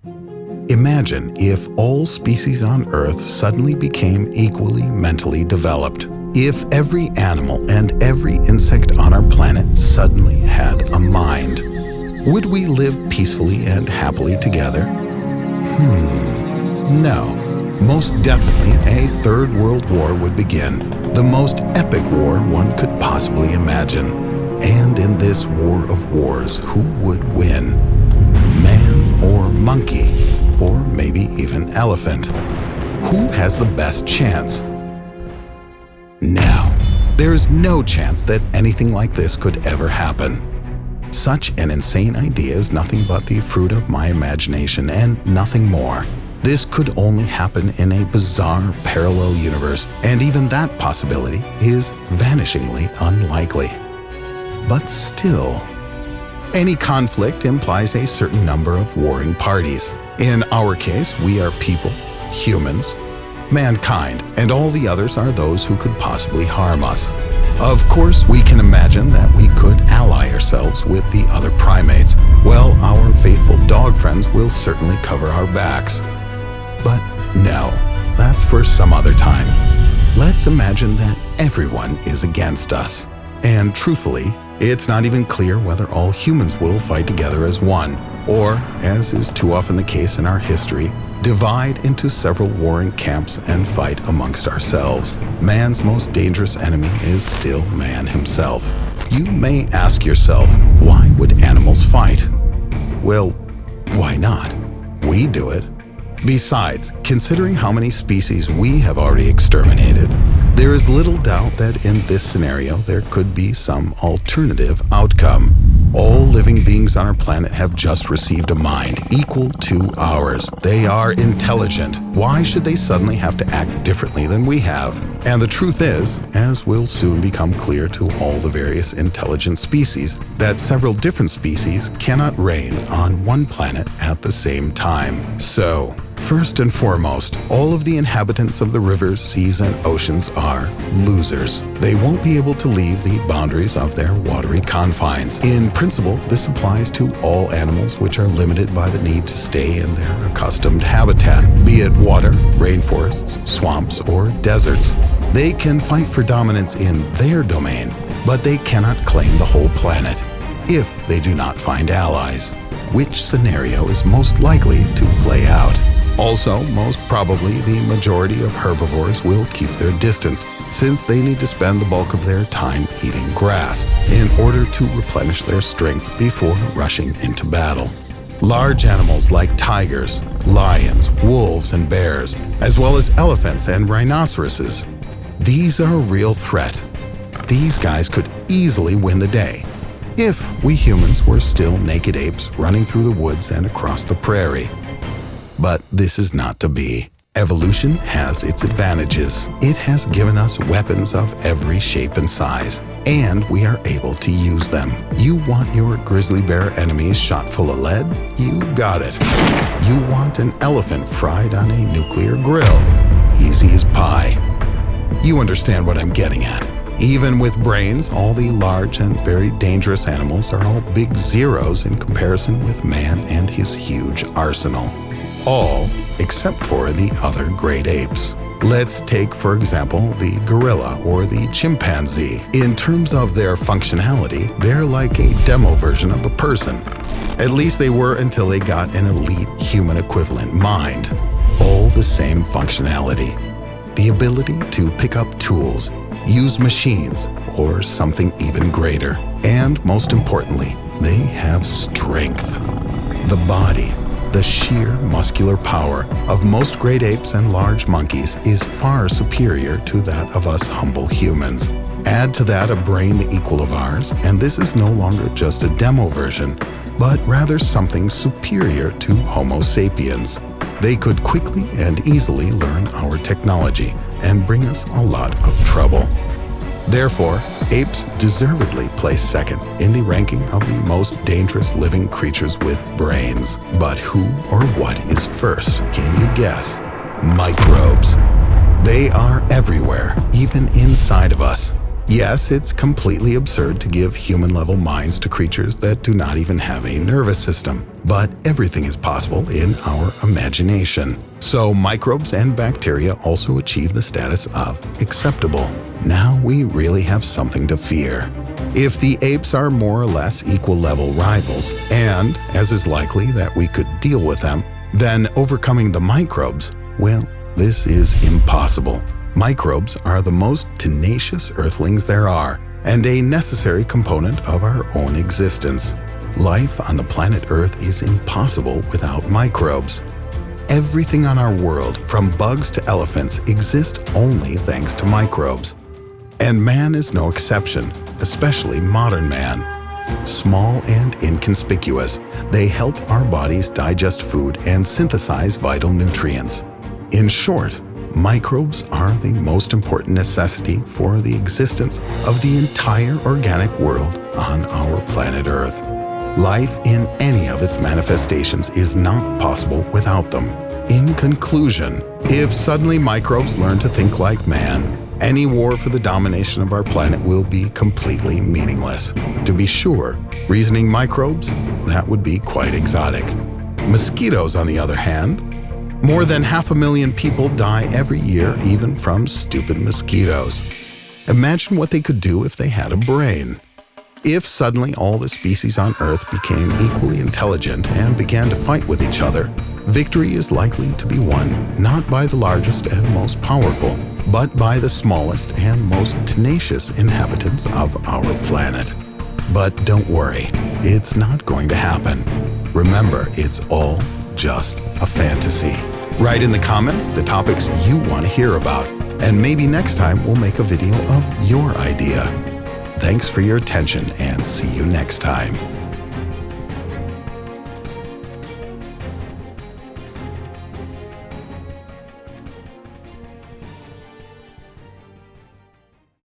Imagine if all species on Earth suddenly became equally mentally developed. If every animal and every insect on our planet suddenly had a mind. Would we live peacefully and happily together? No. Most definitely a third world war would begin, the most epic war one could possibly imagine. And in this war of wars, who would win? Man or monkey? Or maybe even elephant? Who has the best chance? Now, there is no chance that anything like this could ever happen. Such an insane idea is nothing but the fruit of my imagination and nothing more. This could only happen in a bizarre parallel universe, and even that possibility is vanishingly unlikely. But still, any conflict implies a certain number of warring parties. In our case, we are people, humans, mankind, and all the others are those who could possibly harm us. Of course, we can imagine that we could ally ourselves with the other primates. Well, our faithful dog friends will certainly cover our backs. But no, that's for some other time. Let's imagine that everyone is against us. And truthfully, it's not even clear whether all humans will fight together as one, or, as is too often the case in our history, divide into several warring camps and fight amongst ourselves. Man's most dangerous enemy is still man himself. You may ask yourself, why would animals fight? Well, why not? We do it. Besides, considering how many species we have already exterminated, there is little doubt that in this scenario there could be some alternative outcome. All living beings on our planet have just received a mind equal to ours. They are intelligent. Why should they suddenly have to act differently than we have? And the truth is, as will soon become clear to all the various intelligent species, that several different species cannot reign on one planet at the same time. So, first and foremost, all of the inhabitants of the rivers, seas, and oceans are losers. They won't be able to leave the boundaries of their watery confines. In principle, this applies to all animals which are limited by the need to stay in their accustomed habitat, be it water, rainforests, swamps, or deserts. They can fight for dominance in their domain, but they cannot claim the whole planet if they do not find allies. Which scenario is most likely to play out? Also, most probably, the majority of herbivores will keep their distance, since they need to spend the bulk of their time eating grass in order to replenish their strength before rushing into battle. Large animals like tigers, lions, wolves, and bears, as well as elephants and rhinoceroses. These are a real threat. These guys could easily win the day, if we humans were still naked apes running through the woods and across the prairie. But this is not to be. Evolution has its advantages. It has given us weapons of every shape and size, and we are able to use them. You want your grizzly bear enemies shot full of lead? You got it. You want an elephant fried on a nuclear grill? Easy as pie. You understand what I'm getting at. Even with brains, all the large and very dangerous animals are all big zeros in comparison with man and his huge arsenal. All except for the other great apes. Let's take, for example, the gorilla or the chimpanzee. In terms of their functionality, they're like a demo version of a person. At least they were until they got an elite human equivalent mind. All the same functionality. The ability to pick up tools, use machines, or something even greater. And most importantly, they have strength. The body, the sheer muscular power of most great apes and large monkeys is far superior to that of us humble humans. Add to that a brain the equal of ours, and this is no longer just a demo version, but rather something superior to Homo sapiens. They could quickly and easily learn our technology and bring us a lot of trouble. Therefore, apes deservedly place second in the ranking of the most dangerous living creatures with brains. But who or what is first? Can you guess? Microbes. They are everywhere, even inside of us. Yes, it's completely absurd to give human-level minds to creatures that do not even have a nervous system, but everything is possible in our imagination. So microbes and bacteria also achieve the status of acceptable. Now we really have something to fear. If the apes are more or less equal-level rivals, and, as is likely, that we could deal with them, then overcoming the microbes, well, this is impossible. Microbes are the most tenacious earthlings there are, and a necessary component of our own existence. Life on the planet Earth is impossible without microbes. Everything on our world, from bugs to elephants, exists only thanks to microbes. And man is no exception, especially modern man. Small and inconspicuous, they help our bodies digest food and synthesize vital nutrients. In short, microbes are the most important necessity for the existence of the entire organic world on our planet Earth. Life in any of its manifestations is not possible without them. In conclusion, if suddenly microbes learn to think like man, any war for the domination of our planet will be completely meaningless. To be sure, reasoning microbes, that would be quite exotic. Mosquitoes, on the other hand, more than 500,000 people die every year, even from stupid mosquitoes. Imagine what they could do if they had a brain. If suddenly all the species on Earth became equally intelligent and began to fight with each other, victory is likely to be won not by the largest and most powerful, but by the smallest and most tenacious inhabitants of our planet. But don't worry, it's not going to happen. Remember, it's all just a fantasy. Write in the comments the topics you want to hear about, and maybe next time we'll make a video of your idea. Thanks for your attention, and see you next time.